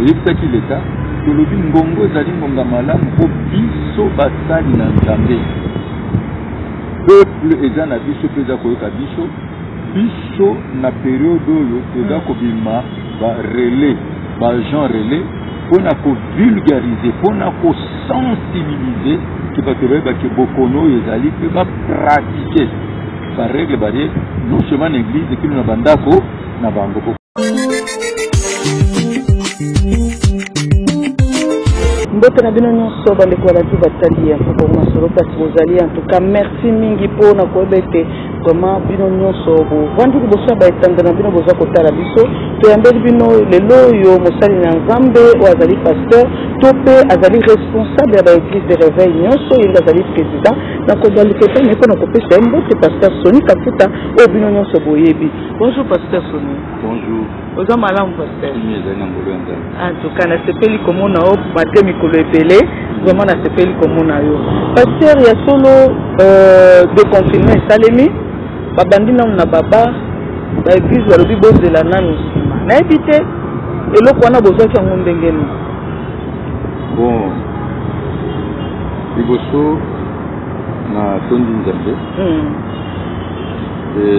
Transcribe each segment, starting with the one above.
toyebisaki l'État tolobi ngongo ezali ngonga malamu po biso basali na Nzambe peuple eza na biso mpe eza koyoka biso na période oyo toza kobima barelais baagent relais mpona kovulgarize mpona kosensibilize ke bato bayebake bokono oyo ezali mpe bapratike barègle barrière non seulement na église kino na bandako na bango. Mbote na bino nyonso bandeko balati batali ya mfuko masolo kasi bozali en tout cas merci mingi mpona koyeba ete vraiment bino nyonso bovandi liboso ya baetanda na bino boza kotala biso toyambeli bino lelo oyo mosali na Nzambe oyo azali pasteur to mpe azali responsable ya baeglise de réveil nyonso yenge azali président na kobalika etani mpona kopesa ye mbote pasteur Soni Kafuta oyo bino nyonso boyebi. Bonjour pasteur Soni. Bonjour. Oza malamu pasteur. En tout cas nasepeli komona o bate mikolo ebele vraiment nasepeli komona yo pasteur ya solo de confinement esalemi babandi nanu na baba baeglise balobi bozela nanu nsima nayebi te eloko wana bozwaki yango ndengeni. Bon liboso na tondi Nzambe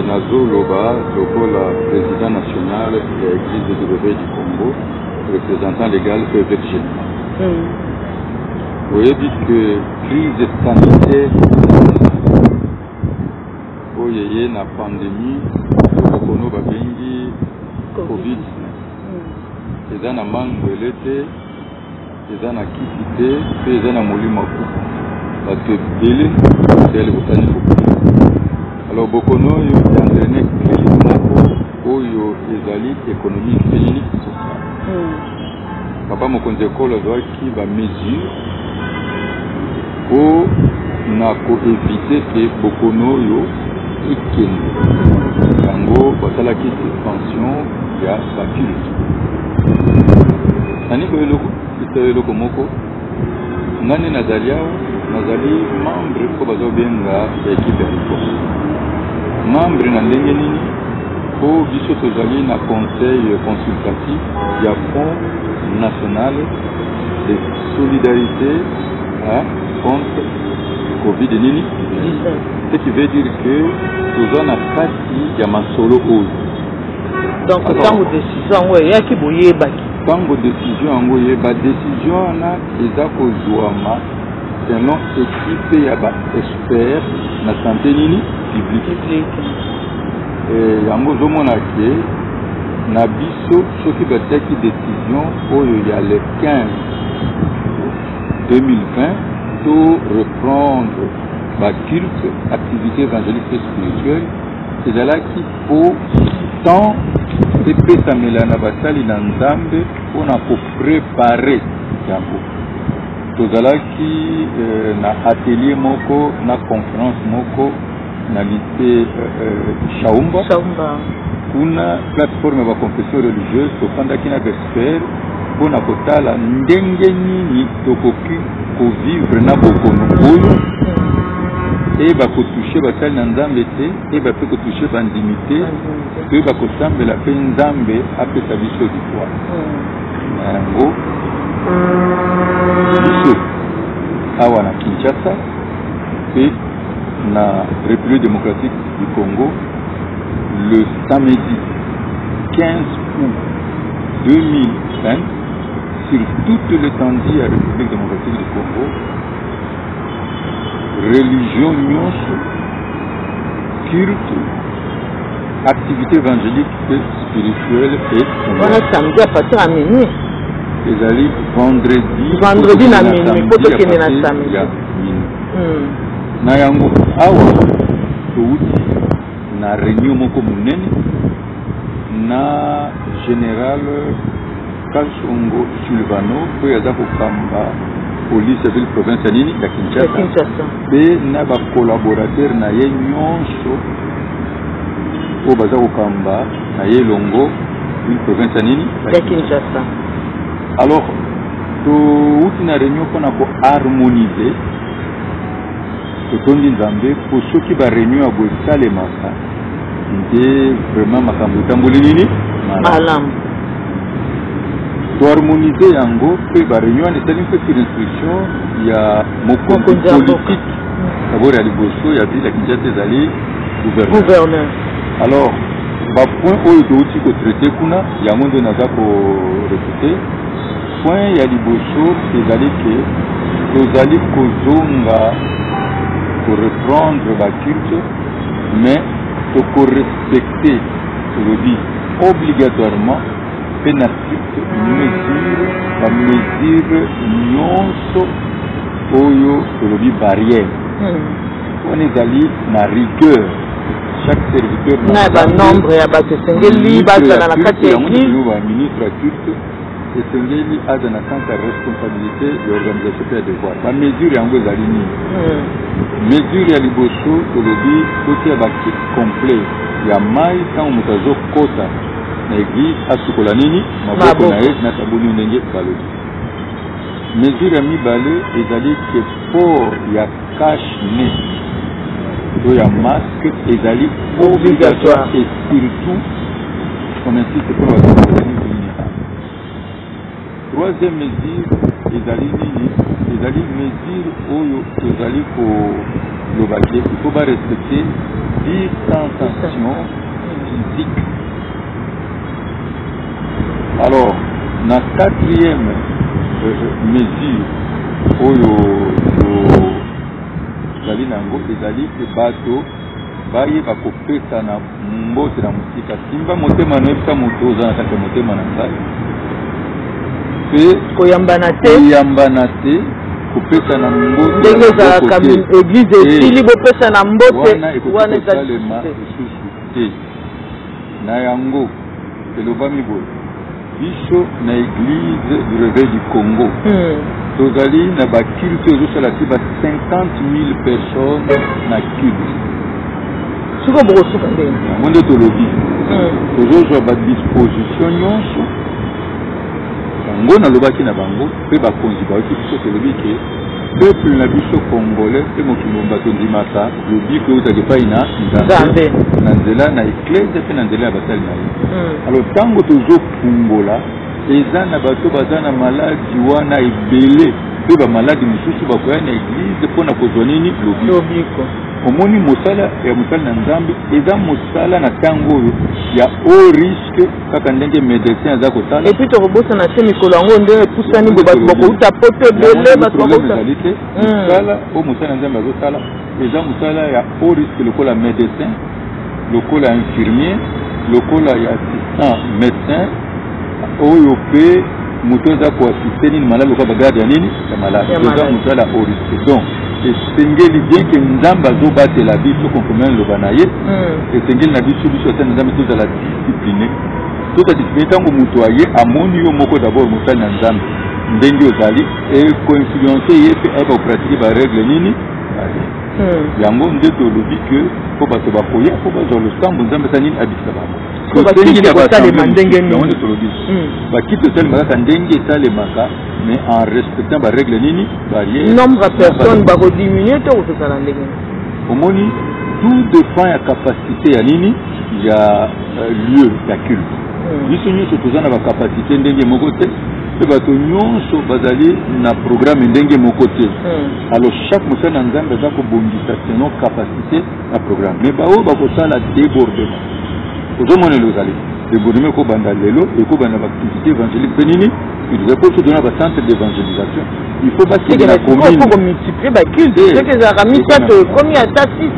nazoloba lokola président national de l'église de réveil du Congo, représentant légal œuvre générale. Vous voyez que crise sanitaire oyoye na pandémie okono babengi Covid. Eza na mangwele te, eza na kisi te, pe eza na molimo ku. Bato ebele ezali botani beaucoup. Alors bokono yo entraîné crise moko oyo ezali économique et sociale. Papa mokonzi ekolo azwaki bamesure po na koevite ke bokono oyo ikende yango basalaki suspension ya baculte. Nani koyeloko eloko moko ngani nazali awa nazali membre po bazobenga ya ekipe ya Likongo membre na ndenge nini po biso tozali na conseil consultatif ya Fonds national de solidarité contre Covid nini, ce qui veut dire que nous avons une partie de masolo oyo. Donc quand vous décision ouais ya ki boye baki. Quand vous décision ngo ye ba décision na eza ko jouama selon équipe ya ba expert na santé nini publique. Yango zomona ke na biso soki bataki décision oyo ya le 15 2020 pour reprendre la culte, activité évangélique et spirituelle, c'est là qu'il faut tant et pétamela na basali na Nzambe pour na préparer yango. Tozala ki na atelier moko na conférence moko na lycée Shaumba. Kuna plateforme ba confession religieuse tofandaki na expert pona kotala ndenge nini tokoki kovivre na bokono oyo e bakotouche basali na Nzambe te e bape kotouche bandimité e bakosambela mpe Nzambe apesa biso victoire na yango biso awa na Kinshasa mpe na République démocratique du Congo le samedi 15 août 2020 sur toute l'étendue de la République démocratique du Congo, religion, culte, activité évangélique et spirituelle et voilà samedi à partir à minuit. Les alliés vendredi na minuit, pour que na samedi. Na yango awa touti na réunion moko munene na général Kasongo Silvano pour yaza kokamba police ville province nini ya Kinshasa be na ba collaborateur na ye nyonso o baza kokamba na ye longo ville province nini ya Kinshasa. Alors to uti na réunion pona ko harmoniser to tondi Nzambe pour ceux qui va réunion abo salemaka nde vraiment makambo tamboli nini malam. toharmoniser yango pe ba réunion esali mpe sur instruction ya mokonzi politique d'abord ya liboso ya ville ya Kinshasa ezali gouverneur. Alors ba point oyo touti ko traiter kuna yango nde naza ko répéter point ya liboso ezali ke tozali kozonga pour reprendre ba culte mais il faut respecter obligatoirement une mesure nyonso oyo tolobi barrière on est allé na rigueur chaque serviteur na ba nombre ya bato sengeli bazana na kati ya église ba ministre culte esengeli aza na sens ya responsabilité de l'organisation de devoir ba mesure yango ezali nini mesure ya liboso tolobi kotia ba kit complet ya mai ntango moto azokota na église asukola nini maboko na ye na sabuni ndenge balobi mesure ya mibale ezali ke port ya cache-nez to ya masque ezali obligatoire et surtout on insiste pour la troisième mesure ezali nini ezali mesure oyo tozali kolobaki il faut pas respecter distanciation physique. Alors la quatrième mesure oyo ezali nango ezali ke bato bayeba kopesa na mbote na mosika simba motema noyebisa moto oza na kati ya motema na ngai pe koyambana te kopesa na mbote ndenge ezalaka église esili bopesa na mbote wana ezali lisusu te na yango elobami boye biso na église du réveil du Congo tozali na baculte ozosala ti ba 50 000 personnes na culte siko bokosuka ndenge yango nde tolobi tozozwa badisposition nyonso yango nalobaki na bango mpe bakonzi baoki biso tolobi ke peuple na biso congolais mpe mokili bato ndimaka lobi ke eutaki epai na nzambe na nzela na eklese mpe na nzela ya basali na ye alors ntango tozofungola eza na bato baza na maladi wana ebele mpe bamaladi mosusu bakoya na eglize mpona kozwa nini lobiko omoni mosala ya mosala na nzambe eza mosala na ntango oyo ya haut risque kaka ndenge médecin aza kosala epuis tokobosa na se mikolo yango nde epusani bo bato bakouta poto ebele bato bakouta te mosala oyo mosala na nzambe azosala eza mosala ya haut risque lokola médecin lokola infirmier lokola ya assistant médecin oyo mpe moto eza koasiste nini maladi lokola bagarde ya nini ya maladi eza mosala haut risque donc esengeli bien ke nzambe azobatela biso conformément loba na ye esengeli na biso ata na nzambe tozala discipline ntango moto aye amoni yo moko d'abord mosali na nzambe ndenge ozali ekoinfluence ye mpe ayeba kopratike baregle nini yango nde tolobi ke mpo bato bakoya mpo bazwa losambo nzambe asa nini abikisa bango bakiti osalemaka kaka ndenge esalemaka mais en respectant baregle nini barrière nombre ya personne bakodiminue to kosala ndenge omoni tout dépend ya capacité ya nini ya lieu ya culte biso nyonso toza na bacapacité ndenge moko te mpe bato nyonso bazali na programme ndenge moko te alors chaque mosala na nzambe aza kobongisa selon capacité na programme mais baoyo bakosala débordement ozomonela ozali débordement ekobanda lelo ekobanda baactivité évangélique mpe nini po tozona bacentre d'évangélisation il faut bakende na commune baculte soki ezalaka misato ekomi ata 6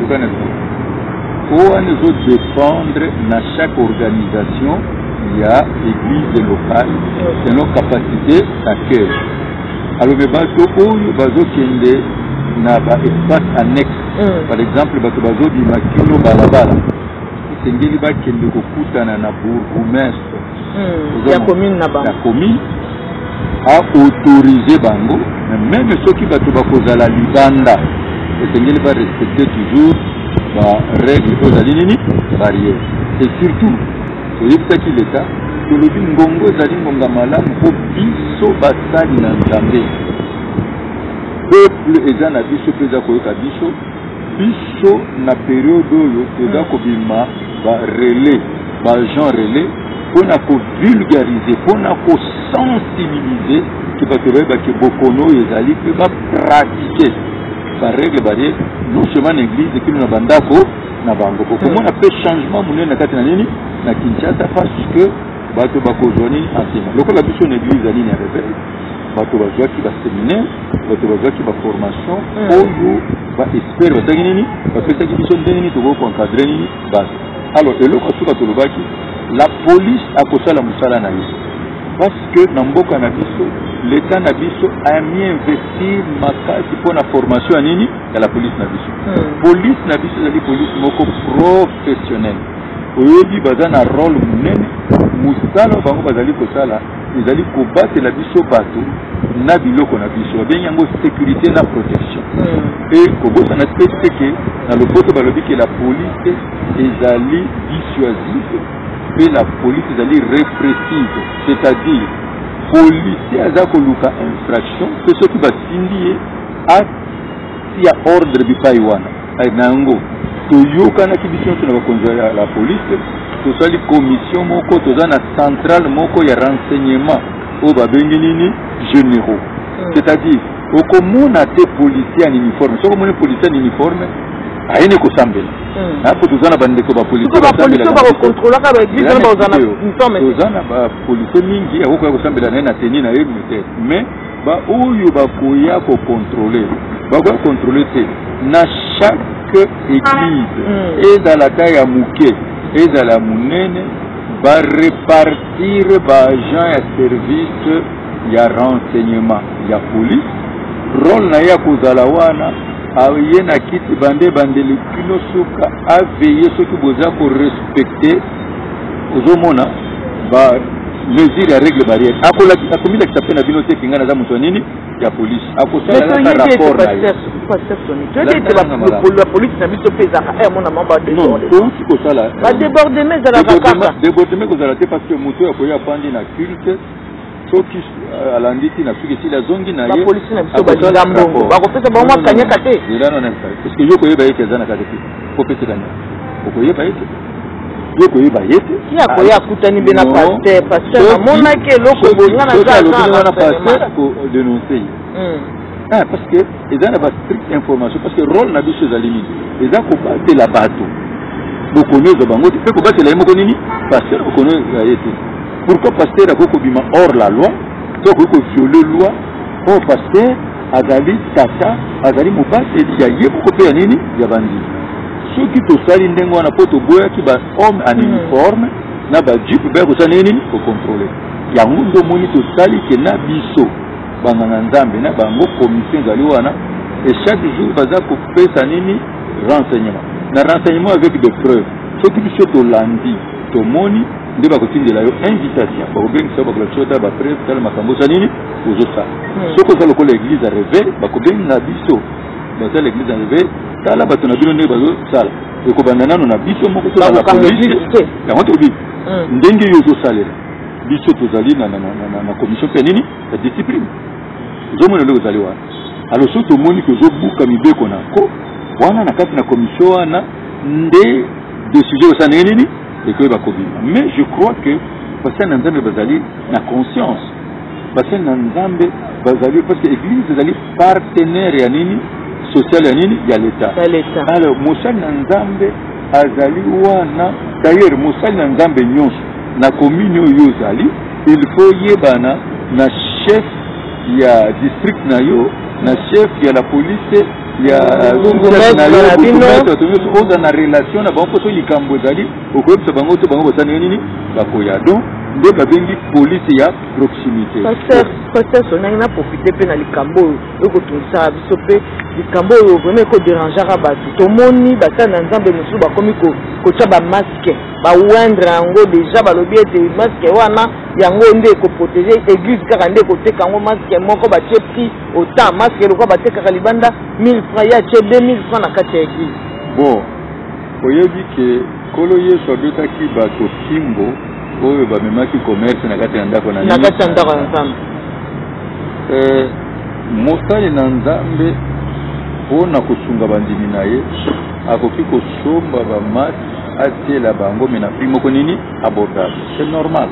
o wana ezodépendre na chaque organisation ya église locale selon capacité d'accueil alors me bato oyo bazokende na baespace annexe par exemple bato bazobima kino balabala esengeli bakende kokutana na bourgmestre ya commune na bango ya commune aautorize bango même soki bato bakozala libanda esengeli barespecte toujours barègle ozali nini barrière et surtout toyebisaki leta tolobi ngongo ezali ngonga malamu mpo biso basali na nzambe peuple eza na biso mpe eza koyoka biso na periode oyo toza kobima barelais baagent relais mpona kovulgarize mpona sensibiliser que que bokono ezali pe ba pratiquer par règle barrière non seulement l'église qui nous bandako na bango comment on appelle changement monene na kati na nini na Kinshasa parce que bato bakozoni enseignement lokola biso na église ali na rebelle bato bazwaki ba séminaire bato bazwaki ba formation oyo ba espère batangi nini bapesaki biso ndenge to ko encadrer nini bato alors eloko suka tolobaki la police akosala musala na ye parce que na mboka na biso l'état na biso a mis investir makasi pour la formation nini ya la police na biso police na biso ezali police moko professionnel oyebi baza na rôle munene musala bango bazali kosala ezali kobatela biso bato na biloko na biso babengi yango sécurité na protection et kobosana te ke na lopoto balobi ke la police ezali dissuasive et la police ezali répressive c'est-à-dire policier aza koluka infraction c'est ce qui va signer à si a ordre bipai wana nango toyokanaki biso nyonso na bakonzi ya la police tosali commission moko toza na centrale moko ya renseignement oyo babengi nini généraux c'est-à-dire okomona te policier en uniforme soki omoni policier en uniforme ayene kosambela apo toza na bandeko bapolicier toza na bapolicier mingi akokoya kosambela naye na teni na ye te mais baoyo bakoya kocontrôle bakoya contrôle te na chaque église ezalaka ya moke ezala munene barepartir baagent ya service ya renseignement ya police rôle na ye ya kozala wana aye na kiti bandeli kino suka aveye soki boza korespecte ozomona mesure ya règle barrière akomilakisa mpe na bino te kinga naza moto nini ya police akosala rapport na ye kosala débordement kozala te parce que moto akoya afandi na culte soki alandi ti na soki esili azongi na ye parce que yo koyeba ye te eza na kati te kopesekanya okoyeba ye te yo koyeba ye te akoya akutani mpe na paster amonaki eloko wana paster kodénonce ye parce que eza na bastrict information parce que rôle na biso ezali nini eza kobatela bato bokoneza bango te mpe kobatela ye moko nini paster okoneza ye te pourquoi paster akoki kobima hors la loi to akoki koviole loi o paster azali tata azali mobateli ya ye moko mpe ya nini ya bandimi soki tosali ndenge wana mpo toboyaki bahomme en uniforme na bajipe baya kosala nini kocontrôle yango nde omoni tosali ke na biso banganga nzambe na bango commission ezali wana et chaque jour baza kopesa nini renseignement na renseignement avec des preuves soki biso tolandi tomoni nde bakotindela yo invitation bakobengisa bakolakisota bapreuve tala makambo osa nini ozosala soki oza lokola église ya réveil bakobenga biso basala église ya réveil tala bato na bino ndenge bazosala ekobanda nano na biso moko tozala polise yango tobi ndenge yo ozosalela biso tozali na commission mpe nini ya discipline ozomona ndenge ozali wana alors soki tomoni ke ozobuka mibeko nako wana na kati na commission wana nde décision osala ndenge nini ekoyeba kobima mais je crois que basali na nzambe bazali na conscience basali na nzambe bazali parce que église ezali partenaire ya nini social ya nini ya l'état alors mosali na nzambe azali wana d'ailleurs mosali na nzambe nyonso na commune oyo ozali il faut yebana na chef ya district na yo na chef ya la police ya oza na relation na bango mposo likambo ezali okoyebisa bango te bango basani nini bakoya donc nde babengi police ya proximité paster sonangi na profite mpe na likambo oyo ekotungisa biso mpe likambo oyo vraimen ekoderangeaka bato tomoni basali na nzambe mosusu bakomi kotya bamaske bawendre yango deja balobi ete maske wana yango nde ekoprotege église kaka nde ekoteka yango maske moko batie prix autant maske lokwa batekaka libanda 1000 francs ye atie 2000 francs na kati ya église bon oyebi ke kolo yesu abetaki bato kimbo oyo bamemaki commerce na kati ya ndako na nzambe mosali na nzambe mpona kosunga bandimi na ye akoki kosomba bamasi atiela bango me na prix moko nini abordable c'est normal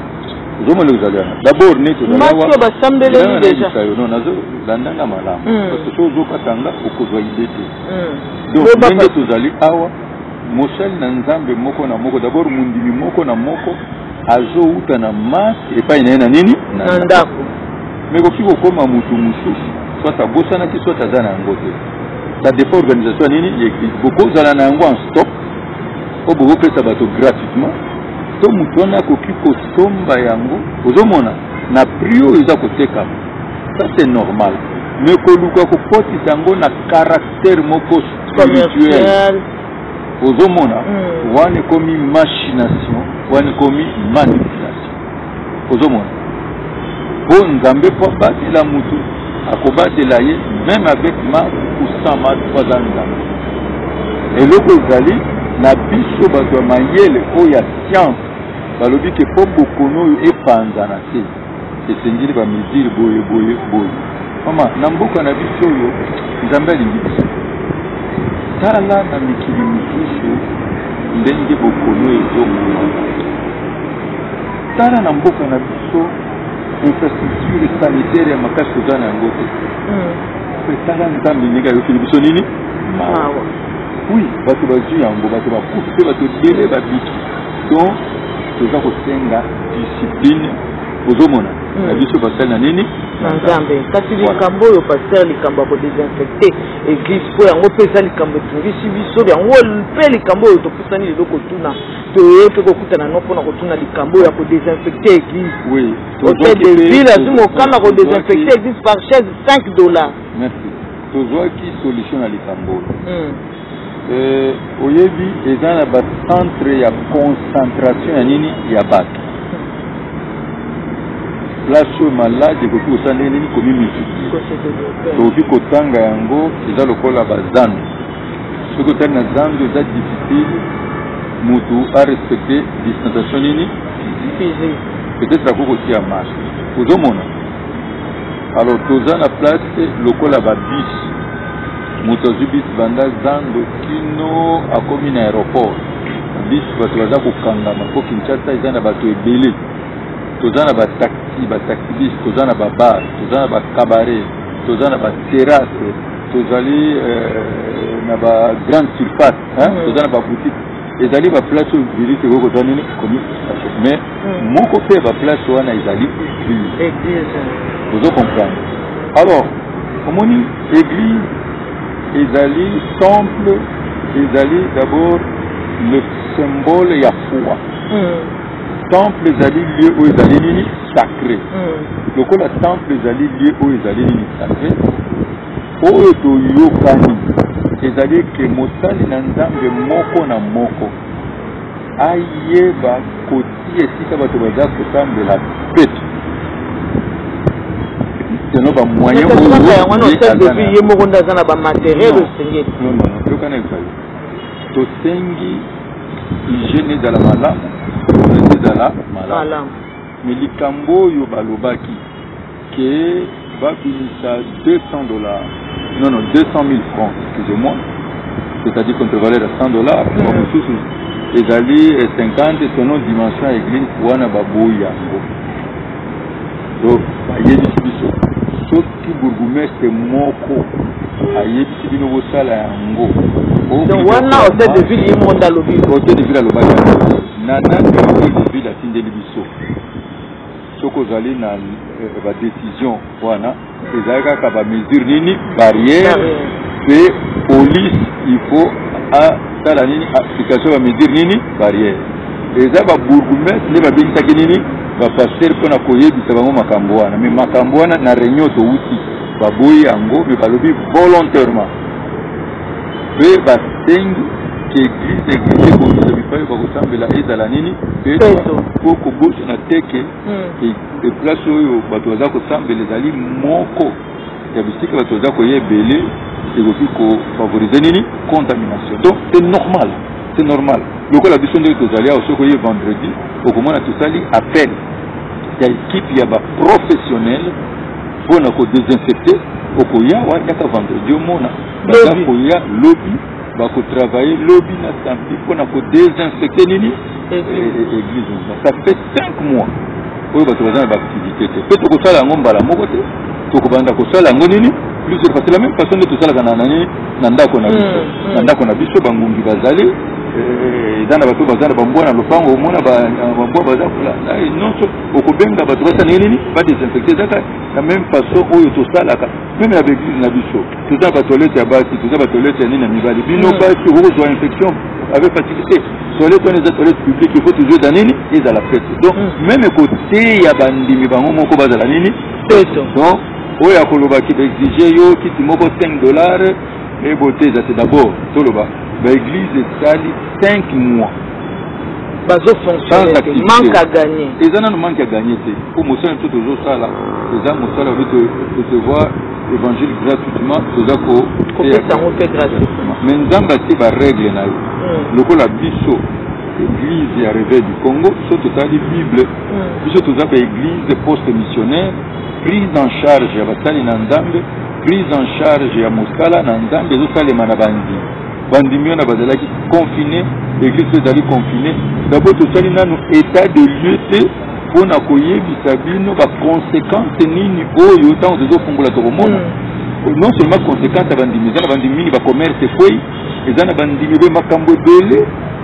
D'abord, nous déjà. Non, parce que chose au Katanga, au Kozoïdete. Donc, nous allons awa, Moshel Nanzambe Moko na Moko, d'abord, Mundimi Moko na Moko, Azo Uta na Mas, et pas une nini, Nandako. Mais au qui vous comme à Moutou, soit à Bossana qui soit à Zana Ngote. Ça dépend de l'organisation, il existe beaucoup, Zana Ngo en stock, au bout de ça gratuitement. To mutona kokiko somba yango ozomona na prio eza koteka ça c'est normal mais koluka ko poti tango na caractère moko spirituel ozomona wane komi machination wane komi manipulation ozomona po nzambe po bati la mutu akobate la ye même avec ma kusama 3 ans nzambe eloko zali na biso bato mayele oya science balobi ke po bokono e panzana te esengeli ba mesure boye mama na mboka na biso yo nzambe alingi biso tala na mikili misusu ndenge bokono ezomona tala na mboka na biso infrastructure sanitaire ya makasi kozana yango te tala nzambe ndenge ayokeli biso nini mawa oui bato bazwi yango bato bakufi mpe bato ebele babiki donc toza kosenga discipline ozomona na biso basali na nini na nzambe kasi likambo oyo paster likambo ya kodesinfecte église mpo yango mpe eza likambo etungisi biso yango mpe likambo oyo topusani lelo kotuna toye mpe kokutana no mpona kotuna likambo oyo ya kodesinfecte église hotel de ville azwi mokanda kodesinfecte église par chaise $5. Merci tozwaki solution na likambo oyo oyebi eza na bacentre ya concentration ya nini ya bato place oyo malade ekoki kosala nini komi multiplier tokoki kotanga yango eza lokola bazando soki otali na zando eza difficile mutu arespecte distanciation nini peut-être akoki kotia masque ozomona alors toza na place lokola babis moto azwi bis banda zando kino akomi na aéroport bis bato baza kokangama po Kinshasa eza na bato ebele toza na bataxi bis toza na babar toza na bakabaret toza na baterrasse tozali na bagrande surface toza na baboutique ezali baplace oyo virus ekoki kozwa nini komi mais moko mpe baplace wana ezali église ozocomprendre alors omoni église ezali temple ezali d'abord le symbole ya foi temple ezali lieu oyo ezali nini sacré lokola temple ezali lieu oyo ezali nini sacré oyo toyokani ezali ke mosali na nzambe moko na moko ayeba kotia esika bato baza kosambela peto no ba moyen ye moko ndaza na ba matériel osengeli non yokana esayo tosengi hygiène ezala malamu ezala malamu mais likambo oyo balobaki ke babimisa $200 non 200 000 francs excusez-moi c'est-à-dire contre-valeur à $100 mosusu ezali 50 selon dimension ya église wana baboyi yango donc bayebisi biso soki bourgmestre moko ayebisi bino bosala yango donc wana hotel de ville ye monde alobi hotel de ville alobaki na nani hotel de ville atindeli biso soki ozali na badécision wana ezali kaka bamesure nini barrière mpe police il faut asala nini application bamesure nini barrière eza babourgmestre nde babengisaki nini bapaster mpona koyebisa bango makambo wana mais makambo wana na réunion touti baboyi yango mais balobi volontairement mpe basengi ke église ekobisa bipai bakosambela ezala nini po kobosana teke place oyo bato baza kosambela ezali moko ya bisika bato baza koyebele ekoki kofavorize nini contamination donc c'est normal lokola biso ndenge tozali awa soki oye vendredi okomona tosali appel ya équipe ya baprofessionnel mpona kodesinfecte okoya yaka vendredi omona baza koya lobi bakotravaille lobi na samedi mpona kodesinfecte nini église ça fait 5 mois oyo bato baza na baactivité te mpe tokosala yango mbala moko te tokobanda kosala yango nini plusieurs fois c'est la même façon nde tosalaka na ndako na biso na ndako na biso bangungi bazali eza na bato baza na bambwa na lopango omona bambwa baza nyonso okobenga bato basala nini badesinfecte ezaka na même façon oyo tosalaka meme na baeglise na biso toza batoilette ya basi toza batoilette ya nini na mibali bino basi okozwa infection avec facilité toilette wana eza toilette publique il faut toujours eza nini ezala fete donc même côté ya bandimi bango moko bazala nini donc oyo akolobaki baexige yo kiti moko $5 ebote eza te d'abord toloba baeglise esali 5 mois manque à gagner eza nano manque à gagner te po mosala to tozosala eza mosala oyo recevoir évangile gratuitement toza mais nzambe atie barègle na yo lokola biso église ya réveil du Congo so totali bible biso toza baéglise poste missionnaire prise en charge ya basali na nzambe prise en charge ya mosala na nzambe ezosalema na bandimi wana bazalaki confiné l'église ezali confiné d'abord tosali nano état de lieu te mpona koyebisa bino baconséquence nini oyo ntango tozofungola tokomona non seulement conséquence ya bandimi eza na bandimi mingi bacommerce efwei eza na bandimi boye makambo ebele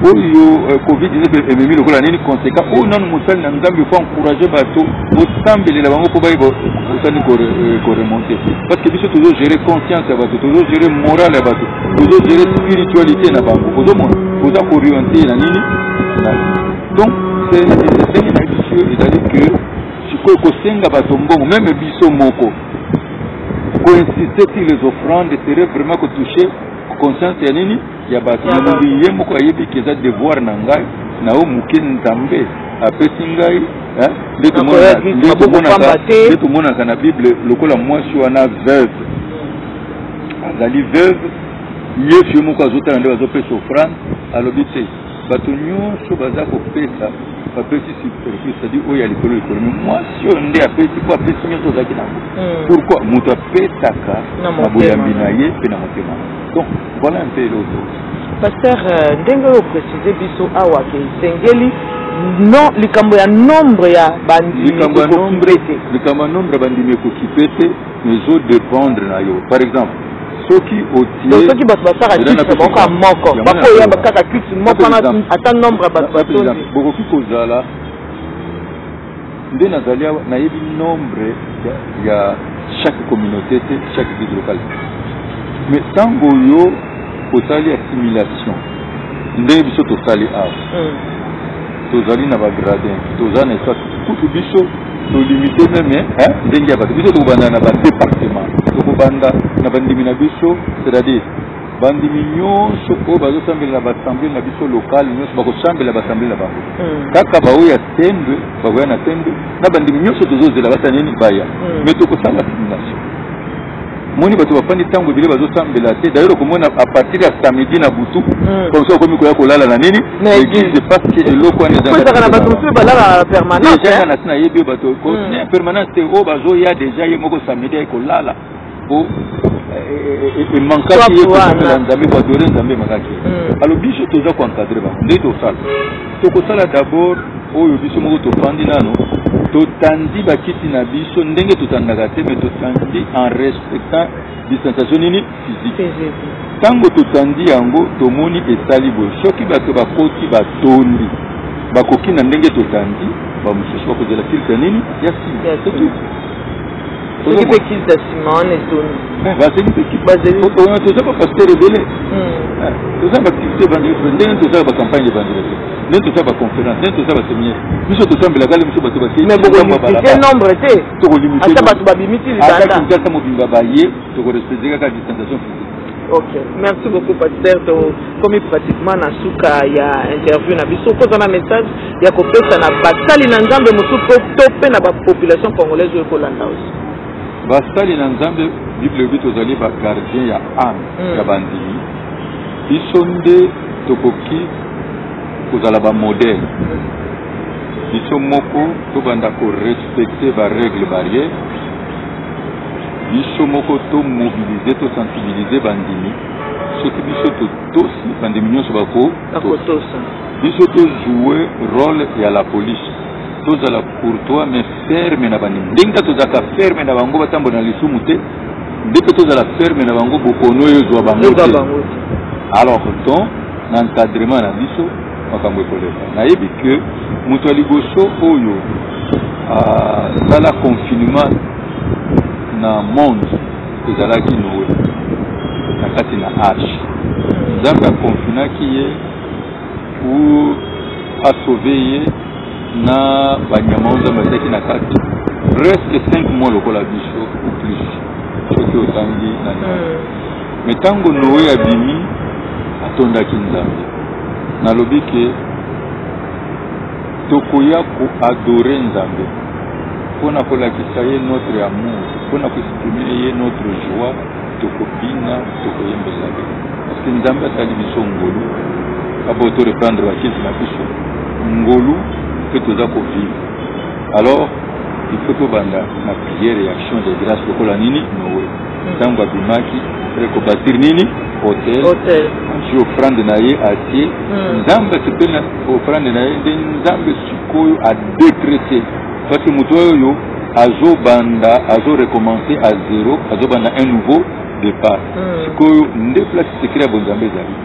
oyo covid-19 ememi lokola nini conséquent oyo nano mosali na nzambe fo encourage bato bosambelela bango mpo bayeba osali koremonte parce que biso tozogere conscience ya bato tozogere morale ya bato tozogere spiritualité na bango ozomona oza kooriente na nini donc ndenge na biso ezali que sikoyo kosenga bato mbongo meme biso moko koinsiste sur les offrandes serait vraiment kotoucher conscience ya nini ya bato namobi ye moko ayebi ke eza devoir na ngai na o moke nzambe apesi ngai nde tomonaka na bible lokola mwasi wana veuve azali veuve ye fio moko azotala nde bazopesa offrande alobi te bato nyonso baza kopesa bapesi superficie c'est-à-dire oyo ya likolo mais mwasi oyo nde apesi po apesi nyonso ozalaki nango pourquoi moto apesaka na boyambi na ye mpe na motema donc voilà un peu l'autre pasteur ndenge oyo précise biso awa ke esengeli non likambo ya nombre ya bandimi likambo ya nombre ya bandimi ekoki pe te mais ezodépendre na yo par exemple soki soki bato basaka kisi moko moko bakoyamba kaka kisi moko ata nombre ya bato batondi bokoki kozala nde nazali awa nayebi nombre ya chaque communauté te chaque église locale mais ntango yo osali assimilation ndenge biso tosali awa tozali na bagradin toza na espace kutu biso tolimite meme ndenge ya bato biso tokobanda na badépartement tokobanda na bandimi na biso c'est-à-dire bandimi nyonso oyo bazosambela na baassemblée na biso lokale nyonso bakosambela baassemblée na bango kaka baoya tendwe bakoya na tendwe na bandimi nyonso tozozela basa nini baya mais tokosala assimilation moni bato bafandi ntango ebele bazosambela te d'ailleurs okomona à partir ya samedi na butu comme ça okomi koya kolala na nini église parce que eloko wana ezanga na bato mosusu balala permanence déjà na tina yebi bato continue permanence te oyo bazoya déjà ye moko samedi ay kolala po emankaki ye kosambela nzambe badore nzambe emakaki alors biso toza koencadre bango ndenge tosala tokosala d'abord oyo biso moko tofandi nano totandi bakiti na biso ndenge totandaka te mais totandi en respectant distanciation nini physique ntango totandi yango tomoni esali boye soki bato bakoti batondi bakoki na ndenge totandi bamosusu bakozela filtre nini ya sima soki mpe kisi ya nsima wana etondi toza bapaster ebele toza baactivité évangélique ndenge tozala bacampagne évangélique ndenge tozala baconférence ndenge tozala baséminaire biso tosambelaka le biso bato bakelimite nombre te ata bato babimiti libanda mobimba baye tokorespecte kaka distanciation physique. Ok, merci beaucoup pasteur. Comme pratiquement na suka ya interview na biso koza na message ya kopesa na basali na nzambe mosusu tope na ba population congolaise yo kolanda aussi. Basali na nzambe bible bi tozali ba gardien ya âme ya bandimi biso nde tokoki kozala ba modèle biso moko tobanda ko respecter ba règle barrière biso moko to mobiliser to sensibiliser bandimi soki biso totosi bandimi nyonso bako tosa biso to jouer rôle ya la police tozala courtois mais ferme na bani ndinga tozaka ferme na bango batambo na lisumu te ndike tozala ferme na bango bokono ezwa bango te alors donc na encadrement na biso makambo ekoleka nayebi ke moto ya liboso oyo zala confinement na monde ezalaki Noé na kati na arche nzambe akonfinaki ye pour asauve ye na banyama oyo nzambe atiaki na kati presque 5 mois lokola biso ou plus soki otangi na me ntango Noé abimi atondaki nzambe nalobi ke tokoya koadore nzambe mpona kolakisa ye notre amour mpona koexprime ye notre joie tokobina tokoyembela ye parce que nzambe asali biso ngolu abo toreprendre bakisi na biso ngolu mpe toza kovivre alors il faut tobanda na prière et action de grâce lokola nini Noé ntango abimaki rekobasir nini hotel je offrande na ye atie nzambe asepeli offrande na ye nde nzambe sikoyo adécrété parce que moto oyo azorecommencer à zéro azobanda un nouveau départ sikoyo nde place secret ya bonzambe ezali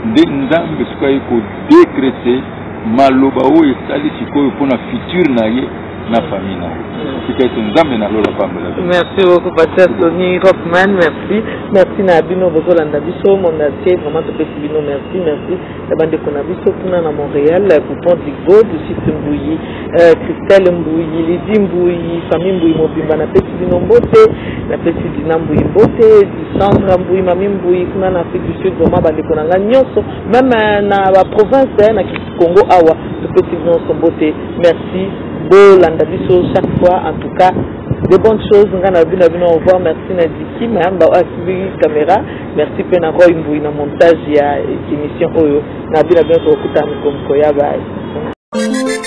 nde nzambe sikoyo ayi kodécrété maloba oyo esali sikoyo mpona futur na ye na famille na ye sikaito nzambe na lola pambela. Merci beaucoup Pasteur Tony Rockman, merci na bino bozolanda biso mon entier vraiment topesi bino merci la bande kona biso kuna na Montréal coupon Digo du site Mbouyi Christelle Mbouyi Lydie Mbouyi famille Mbouyi mobimba na pesi bino mbote na pesi dina Mbouyi mbote Sandra Mbouyi mami Mbouyi kuna na Afrique du Sud vraiment bande kona nga nyonso même na ba province na Congo awa topesi bino mbote merci landa biso chaque fois en tout cas de bonnes choses ngana bino au revoir merci na Diki mayamba asibi caméra merci pe na Roy Mbouyi na montage ya émission oyo na bino ko kuta mikomko ya bye.